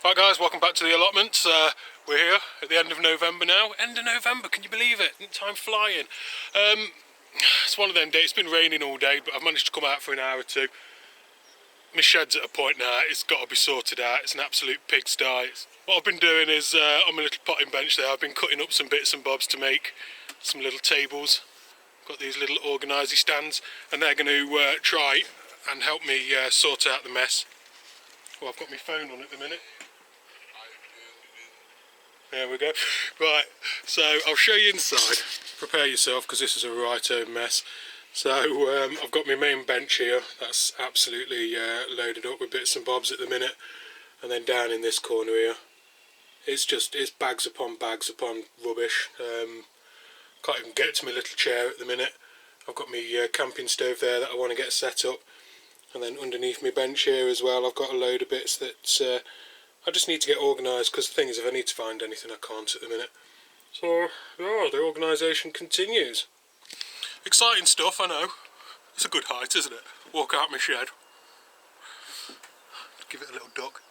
Right guys, welcome back to the allotments. We're here at the end of November now. End of November, can you believe it? Time flying. It's one of them days. It's been raining all day, but I've managed to come out for an hour or two. My shed's at a point now, it's got to be sorted out. It's an absolute pigsty. What I've been doing is, on my little potting bench there, I've been cutting up some bits and bobs to make some little tables. Got these little organisy stands, and they're going to try and help me sort out the mess. Well, I've got my phone on at the minute. There we go. Right, so I'll show you inside. Prepare yourself because this is a right-o mess. So I've got my main bench here. That's absolutely loaded up with bits and bobs at the minute. And then down in this corner here, it's bags upon rubbish. Can't even get to my little chair at the minute. I've got my camping stove there that I want to get set up. And then underneath my bench here as well, I've got a load of bits that I just need to get organised, because the thing is, if I need to find anything, I can't at the minute. So, yeah, the organisation continues. Exciting stuff, I know. It's a good height, isn't it? Walk out my shed. Give it a little duck.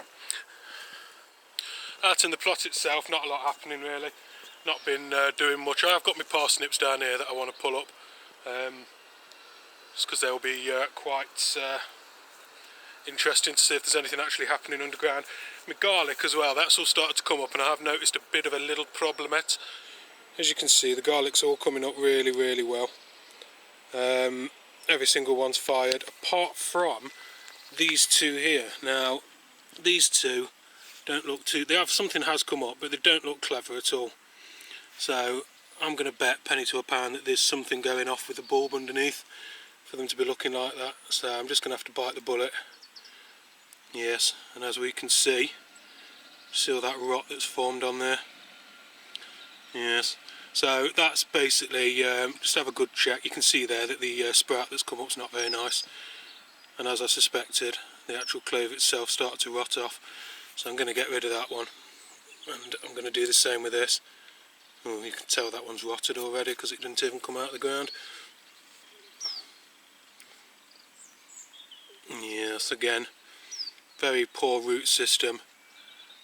Out in the plot itself, not a lot happening really. Not been doing much. I have got my parsnips down here that I want to pull up. Just because they'll be quite interesting to see if there's anything actually happening underground. My garlic as well, that's all started to come up, and I have noticed a bit of a little problemette. As you can see, the garlic's all coming up really well. Every single one's fired, apart from these two here. Now, these two don't look too... something has come up, but they don't look clever at all. So, I'm going to bet penny to a pound that there's something going off with the bulb underneath for them to be looking like that. So, I'm just going to have to bite the bullet. Yes, and as we can see all that rot that's formed on there. Yes, so that's basically, just have a good check. You can see there that the sprout that's come up is not very nice. And as I suspected, the actual clove itself started to rot off. So I'm going to get rid of that one. And I'm going to do the same with this. Oh, you can tell that one's rotted already because it didn't even come out of the ground. Yes, again, very poor root system,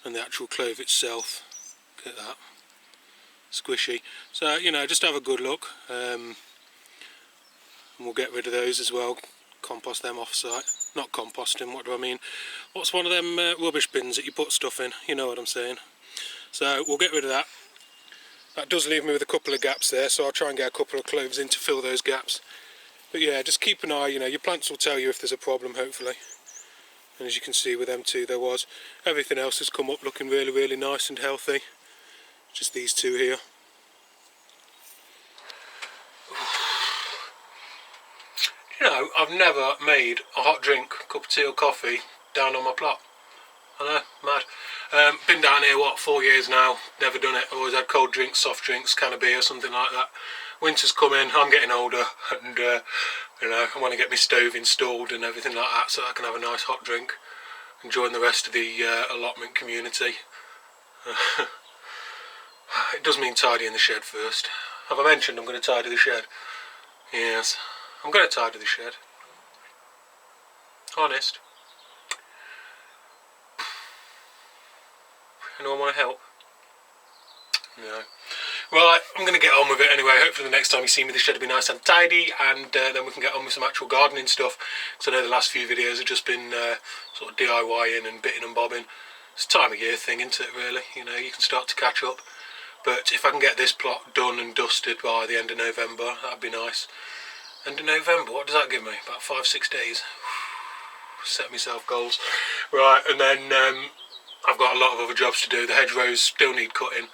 and the actual clove itself, look at that, squishy. So, you know, just have a good look, and we'll get rid of those as well, compost them off site. Not composting, what do I mean? What's one of them rubbish bins that you put stuff in? You know what I'm saying. So we'll get rid of that. That does leave me with a couple of gaps there, so I'll try and get a couple of cloves in to fill those gaps. But yeah, just keep an eye, you know, your plants will tell you if there's a problem, hopefully. And as you can see with them two, there was. Everything else has come up looking really nice and healthy. Just these two here. You know, I've never made a hot drink, cup of tea or coffee down on my plot. I know, mad. Been down here, what, 4 years now, never done it. Always had cold drinks, soft drinks, can of beer, something like that. Winter's coming, I'm getting older, and you know, I want to get my stove installed and everything like that so I can have a nice hot drink and join the rest of the allotment community. It does mean tidying the shed first. Have I mentioned I'm going to tidy the shed? Yes, I'm going to tidy the shed. Honest. Anyone want to help? No. Right, I'm going to get on with it anyway. Hopefully the next time you see me the shed will be nice and tidy, and then we can get on with some actual gardening stuff, because I know the last few videos have just been sort of DIYing and bitting and bobbing. It's a time of year thing, isn't it, really? You know, you can start to catch up. But if I can get this plot done and dusted by the end of November, that'd be nice. End of November, what does that give me? About 5-6 days. Set myself goals. Right, and then I've got a lot of other jobs to do. The hedgerows still need cutting.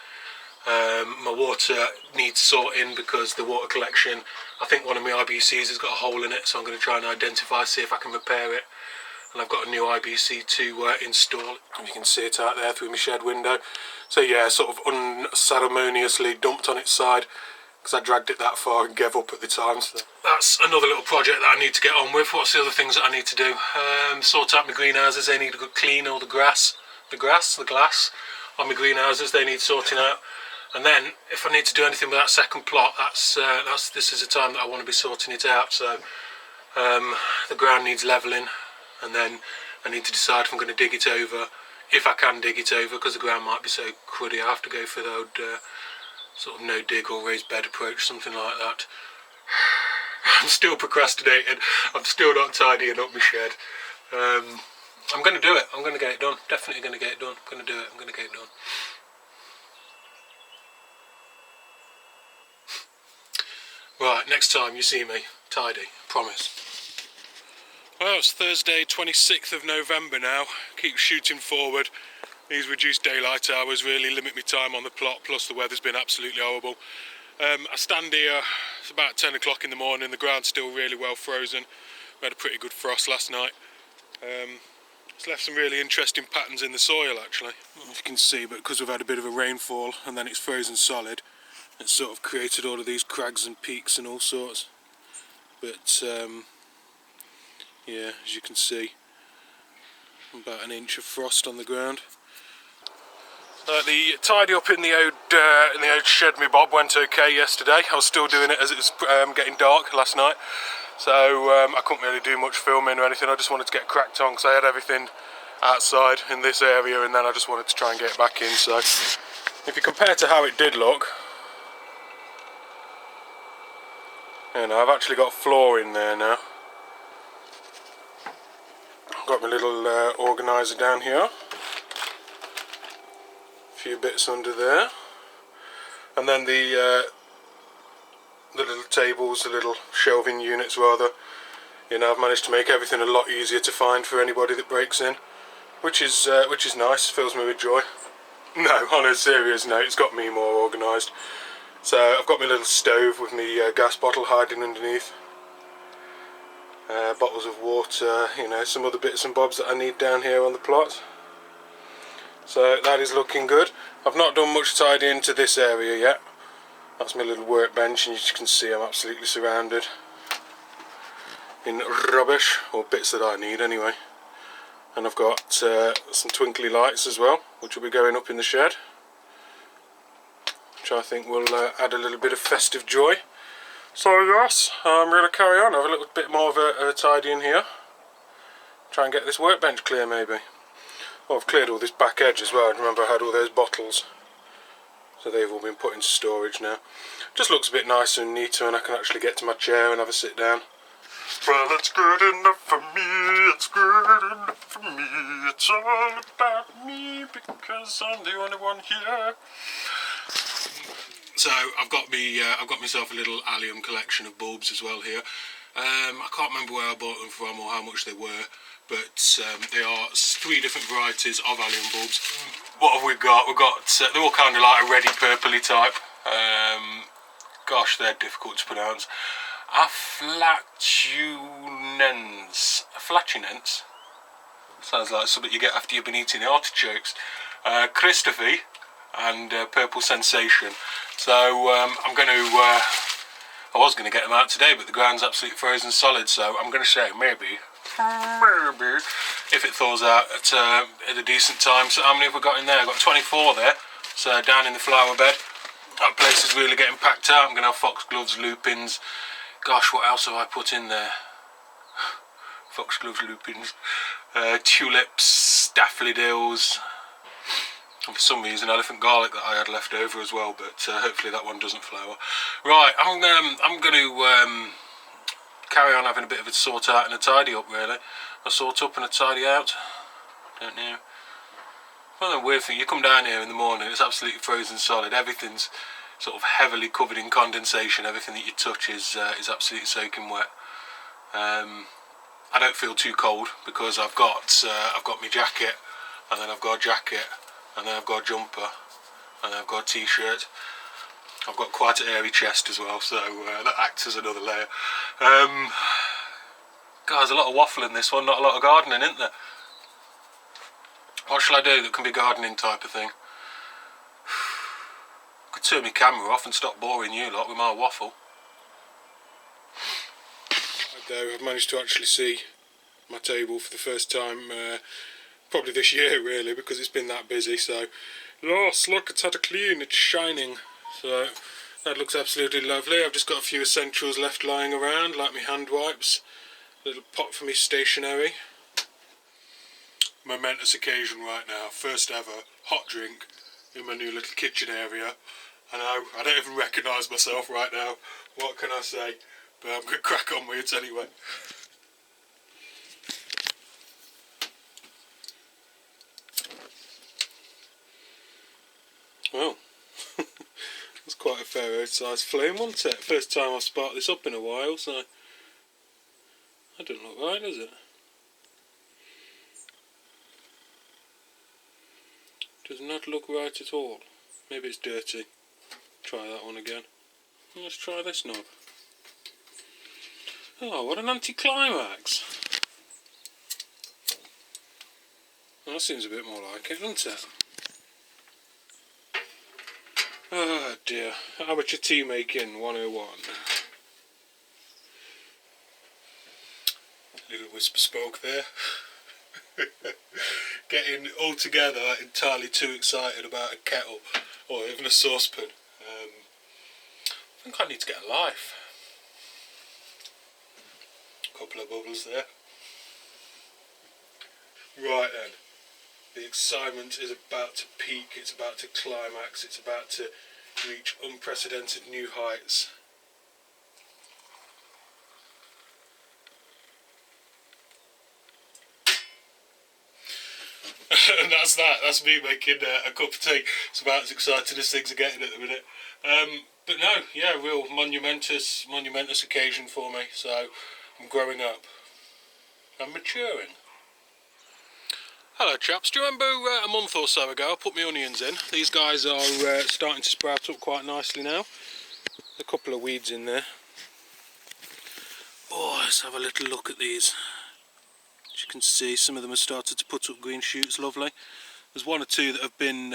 My water needs sorting because the water collection, I think one of my IBCs has got a hole in it, so I'm going to try and identify, see if I can repair it. And I've got a new IBC to install. You can see it out there through my shed window. So yeah, sort of unceremoniously dumped on its side because I dragged it that far and gave up at the time. So that's another little project that I need to get on with. What's the other things that I need to do? Sort out my greenhouses. They need a good clean. All the glass on my greenhouses, they need sorting out. And then, if I need to do anything with that second plot, this is the time that I want to be sorting it out. So the ground needs levelling, and then I need to decide if I'm going to dig it over, if I can dig it over, because the ground might be so cruddy. I have to go for the old sort of no dig or raised bed approach, something like that. I'm still procrastinating. I'm still not tidying up my shed. I'm going to do it. I'm going to get it done. Definitely going to get it done. I'm going to do it. I'm going to get it done. Right, next time you see me, tidy. Promise. Well, it's Thursday, 26th of November now. Keep shooting forward. These reduced daylight hours really limit me time on the plot, plus the weather's been absolutely horrible. I stand here, it's about 10 o'clock in the morning, the ground's still really well frozen. We had a pretty good frost last night. It's left some really interesting patterns in the soil actually, as you can see, but because we've had a bit of a rainfall and then it's frozen solid, it's sort of created all of these crags and peaks and all sorts. But yeah, as you can see, about an inch of frost on the ground. The tidy up in the old shed me Bob went okay yesterday. I was still doing it as it was getting dark last night, so I couldn't really do much filming or anything. I just wanted to get cracked on because I had everything outside in this area, and then I just wanted to try and get it back in. So if you compare to how it did look, you know, I've actually got floor in there now. I've got my little organiser down here. Few bits under there, and then the little tables, the little shelving units rather. You know, I've managed to make everything a lot easier to find for anybody that breaks in, which is nice. Fills me with joy. No, on a serious note, it's got me more organised. So I've got my little stove with my gas bottle hiding underneath. Bottles of water, you know, some other bits and bobs that I need down here on the plot. So that is looking good. I've not done much tidying to this area yet. That's my little workbench, and as you can see I'm absolutely surrounded in rubbish, or bits that I need anyway. And I've got some twinkly lights as well, which will be going up in the shed, which I think will add a little bit of festive joy. So yes, I'm going to carry on, have a little bit more of a tidy in here. Try and get this workbench clear maybe. Oh, I've cleared all this back edge as well. I remember I had all those bottles, so they've all been put into storage now. Just looks a bit nicer and neater, and I can actually get to my chair and have a sit down. Well, it's good enough for me, it's good enough for me, it's all about me because I'm the only one here. So I've got myself a little Allium collection of bulbs as well here. I can't remember where I bought them from or how much they were, but they are 3 different varieties of Allium bulbs. What have we got? We've got, they're all kind of like a reddy purpley type. Gosh, they're difficult to pronounce. Flatulence? Sounds like something you get after you've been eating artichokes. Christophe and Purple Sensation. So I'm going to, I was going to get them out today, but the ground's absolutely frozen solid, so I'm going to say maybe if it thaws out at a decent time. So how many have we got in there? I've got 24 there, so down in the flower bed. That place is really getting packed out. I'm going to have foxgloves, lupins. Gosh, what else have I put in there? Foxgloves, lupins, tulips, daffodils, and for some reason elephant garlic that I had left over as well, but hopefully that one doesn't flower. Right, I'm going to carry on having a bit of a sort out and a tidy up really. A sort up and a tidy out. Don't know. Well, the weird thing, you come down here in the morning, it's absolutely frozen solid. Everything's sort of heavily covered in condensation. Everything that you touch is absolutely soaking wet. I don't feel too cold because I've got my jacket, and then I've got a jacket, and then I've got a jumper, and then I've got a t-shirt. I've got quite an airy chest as well, so that acts as another layer. God, there's a lot of waffle in this one, not a lot of gardening, isn't there? What shall I do that can be gardening type of thing? I could turn my camera off and stop boring you lot with my waffle. There, I've managed to actually see my table for the first time, probably this year really, because it's been that busy. So, look, it's had a clean, it's shining. So that looks absolutely lovely. I've just got a few essentials left lying around, like my hand wipes, a little pot for me stationery. momentous occasion right now. First ever hot drink in my new little kitchen area. I know, I don't even recognise myself right now. What can I say? But I'm going to crack on with it anyway. Well, that's quite a fair sized flame, wasn't it? First time I've sparked this up in a while, so that doesn't look right, does it? Does not look right at all. Maybe it's dirty. Try that one again. Let's try this knob. Oh, what an anticlimax! That seems a bit more like it, doesn't it? Oh dear, amateur tea making 101. Little whisper spoke there. Getting altogether entirely too excited about a kettle or even a saucepan. I think I need to get a life. Couple of bubbles there. Right then, the excitement is about to peak, it's about to climax, it's about to reach unprecedented new heights. And that's me making a cup of tea. It's about as excited as things are getting at the minute. But no, yeah, real monumentous occasion for me. So I'm growing up. I'm maturing. Hello chaps, do you remember a month or so ago I put my onions in? These guys are starting to sprout up quite nicely now. A couple of weeds in there. Oh, let's have a little look at these. As you can see, some of them have started to put up green shoots, lovely. There's one or two that have been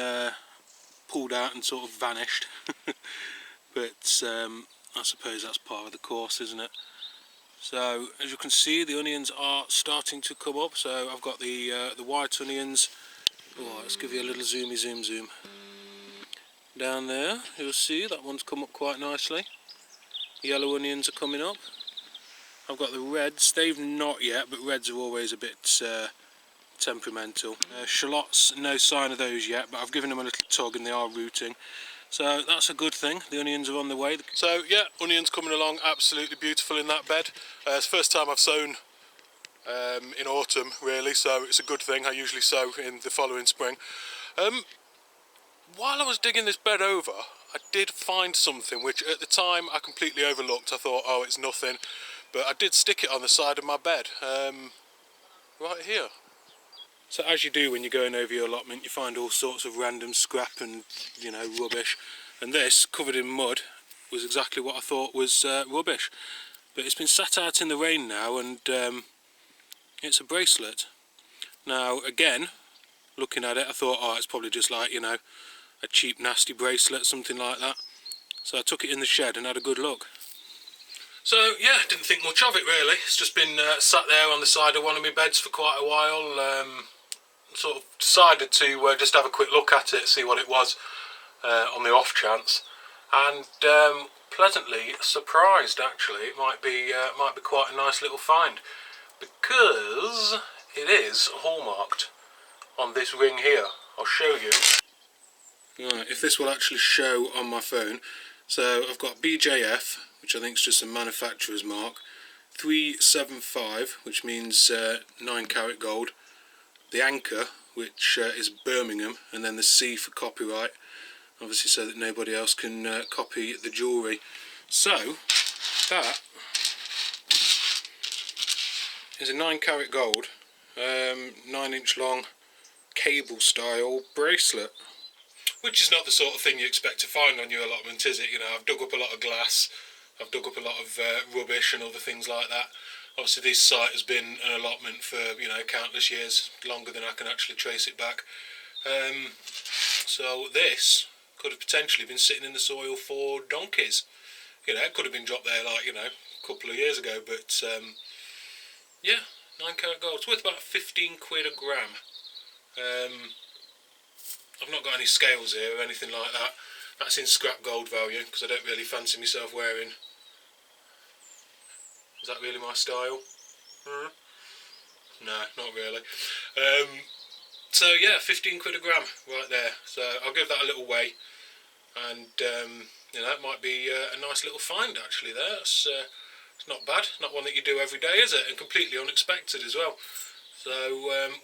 pulled out and sort of vanished. But I suppose that's part of the course, isn't it? So as you can see, the onions are starting to come up. So I've got the white onions. Oh, let's give you a little zoom. Down there, you'll see that one's come up quite nicely. Yellow onions are coming up. I've got the reds. They've not yet, but reds are always a bit temperamental. Shallots, no sign of those yet, but I've given them a little tug and they are rooting. So that's a good thing, the onions are on the way. So yeah, onions coming along absolutely beautiful in that bed. It's the first time I've sown in autumn really, so it's a good thing. I usually sow in the following spring. While I was digging this bed over, I did find something which at the time I completely overlooked. I thought, oh, it's nothing, but I did stick it on the side of my bed, right here. So as you do when you're going over your allotment, you find all sorts of random scrap and, you know, rubbish. And this, covered in mud, was exactly what I thought was rubbish. But it's been sat out in the rain now, and it's a bracelet. Now, again, looking at it, I thought, oh, it's probably just like, you know, a cheap, nasty bracelet, something like that. So I took it in the shed and had a good look. So, yeah, didn't think much of it, really. It's just been sat there on the side of one of my beds for quite a while. Sort of decided to just have a quick look at it, see what it was on the off chance, and pleasantly surprised actually. It might be quite a nice little find, because it is hallmarked on this ring here. I'll show you. Right, if this will actually show on my phone. So I've got BJF, which I think is just a manufacturer's mark, 375, which means 9 carat gold. The anchor, which is Birmingham, and then the C for copyright, obviously so that nobody else can copy the jewellery. So that is a 9 carat gold, 9-inch long cable style bracelet, which is not the sort of thing you expect to find on your allotment, is it? You know, I've dug up a lot of glass, I've dug up a lot of rubbish and other things like that. Obviously this site has been an allotment for, you know, countless years, longer than I can actually trace it back. So this could have potentially been sitting in the soil for donkeys. You know, it could have been dropped there like, you know, a couple of years ago, but yeah, 9 carat gold. It's worth about 15 quid a gram. I've not got any scales here or anything like that. That's in scrap gold value, because I don't really fancy myself wearing. Is that really my style? No, not really. So yeah, 15 quid a gram right there. So I'll give that a little weigh, and you know, that might be a nice little find actually there. It's not bad, not one that you do every day, is it? And completely unexpected as well. So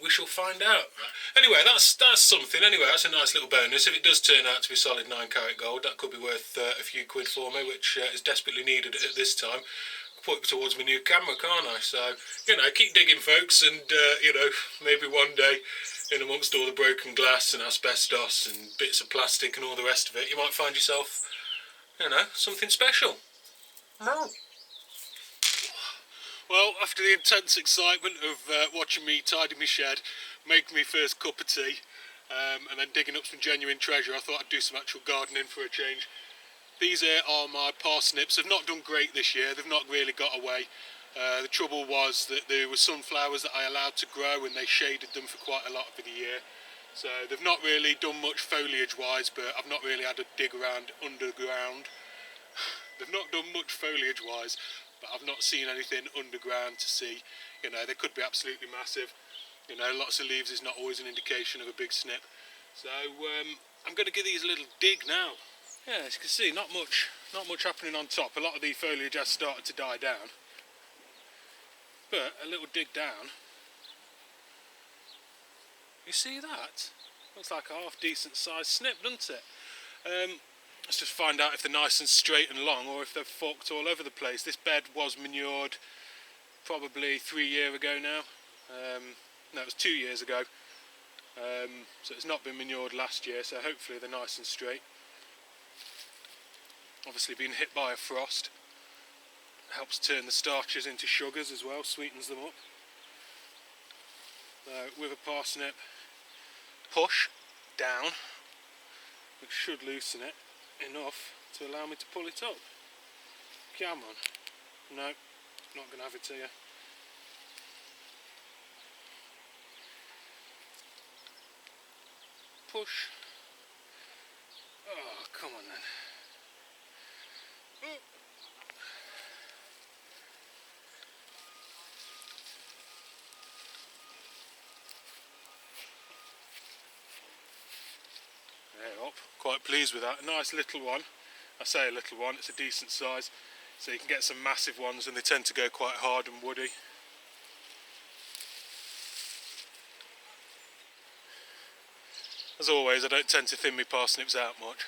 we shall find out. Anyway, that's something. Anyway, that's a nice little bonus. If it does turn out to be solid 9 carat gold, that could be worth a few quid for me, which is desperately needed at this time. Put it towards my new camera, can't I? So, you know, keep digging, folks, and you know, maybe one day, in amongst all the broken glass and asbestos and bits of plastic and all the rest of it, you might find yourself, you know, something special. No. Well, after the intense excitement of watching me tidy my shed, make my first cup of tea, and then digging up some genuine treasure, I thought I'd do some actual gardening for a change. These here are my parsnips. They've not done great this year, they've not really got away. The trouble was that there were sunflowers that I allowed to grow and they shaded them for quite a lot of the year. So they've not really done much foliage wise, but I've not really had to dig around underground. They've not done much foliage wise, but I've not seen anything underground to see. You know, they could be absolutely massive. You know, lots of leaves is not always an indication of a big snip. So I'm going to give these a little dig now. Yeah, as you can see, not much happening on top. A lot of the foliage has started to die down. But a little dig down. You see that? Looks like a half decent sized snip, doesn't it? Let's just find out if they're nice and straight and long or if they're forked all over the place. This bed was manured probably 3 years ago now. No, it was 2 years ago. So it's not been manured last year, so hopefully they're nice and straight. Obviously being hit by a frost helps turn the starches into sugars as well, sweetens them up. So with a parsnip, push down, which should loosen it enough to allow me to pull it up. Come on. No, not going to have it to you. Push. Oh, come on then. Oh. There, up. Quite pleased with that. A nice little one. I say a little one, it's a decent size. So you can get some massive ones and they tend to go quite hard and woody. As always, I don't tend to thin my parsnips out much.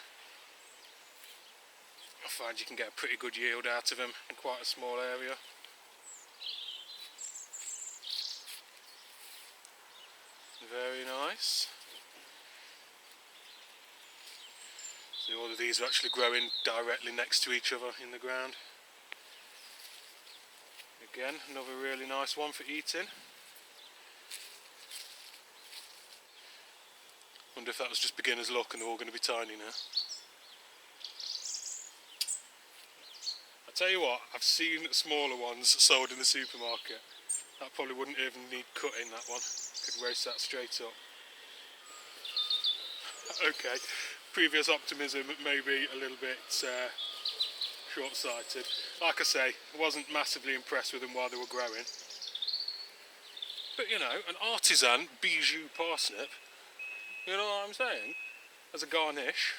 I find you can get a pretty good yield out of them in quite a small area. Very nice. See, all of these are actually growing directly next to each other in the ground. Again, another really nice one for eating. Wonder if that was just beginner's luck and they're all going to be tiny now. I tell you what, I've seen smaller ones sold in the supermarket. That probably wouldn't even need cutting, that one. Could roast that straight up. Okay, previous optimism may be a little bit short-sighted. Like I say, I wasn't massively impressed with them while they were growing. But you know, an artisan bijou parsnip, you know what I'm saying? As a garnish.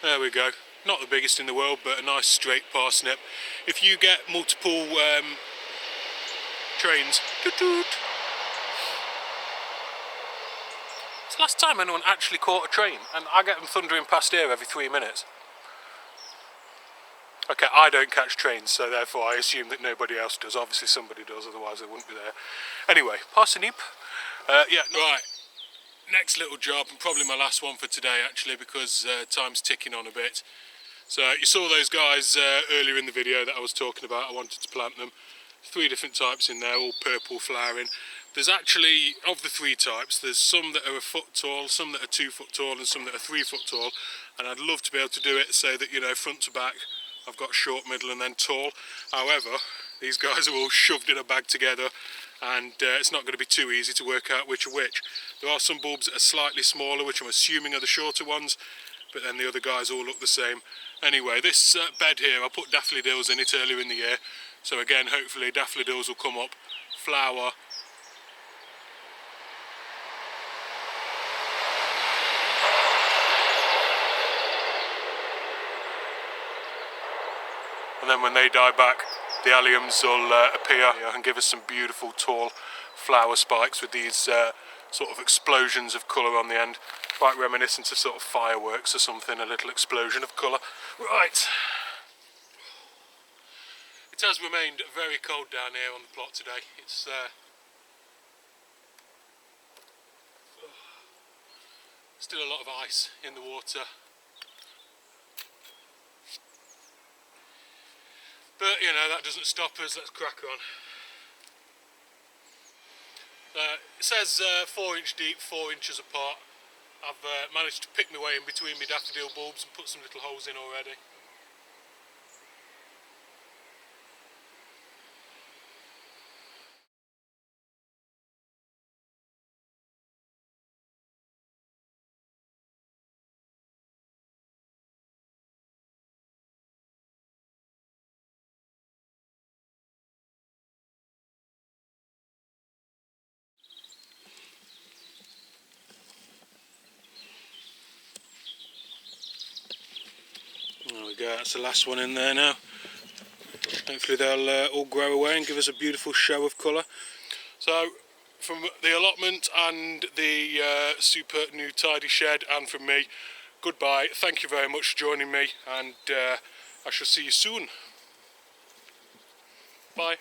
There we go. Not the biggest in the world, but a nice straight parsnip. If you get multiple trains, toot toot. It's the last time anyone actually caught a train, and I get them thundering past here every 3 minutes. Okay, I don't catch trains, so therefore I assume that nobody else does. Obviously somebody does, otherwise they wouldn't be there. Anyway, parsnip. Yeah, right. Next little job, and probably my last one for today actually, because time's ticking on a bit. So you saw those guys earlier in the video that I was talking about. I wanted to plant them. 3 different types in there, all purple flowering. There's actually, of the 3 types, there's some that are 1 foot tall, some that are 2 foot tall, and some that are 3 foot tall. And I'd love to be able to do it so that, you know, front to back, I've got short, middle, and then tall. However, these guys are all shoved in a bag together, and it's not going to be too easy to work out which are which. There are some bulbs that are slightly smaller, which I'm assuming are the shorter ones, but then the other guys all look the same. Anyway, this bed here, I put daffodils in it earlier in the year, so again, hopefully daffodils will come up, flower, and then when they die back, the alliums will appear and give us some beautiful tall flower spikes with these sort of explosions of colour on the end, quite reminiscent of sort of fireworks or something, a little explosion of colour. Right, it has remained very cold down here on the plot today. It's still a lot of ice in the water, but you know, that doesn't stop us. Let's crack on. It says 4 inch deep, 4 inches apart. I've managed to pick my way in between my daffodil bulbs and put some little holes in already. There we go, that's the last one in there now. Hopefully they'll all grow away and give us a beautiful show of colour. So, from the allotment and the super new tidy shed, and from me, goodbye. Thank you very much for joining me, and I shall see you soon. Bye.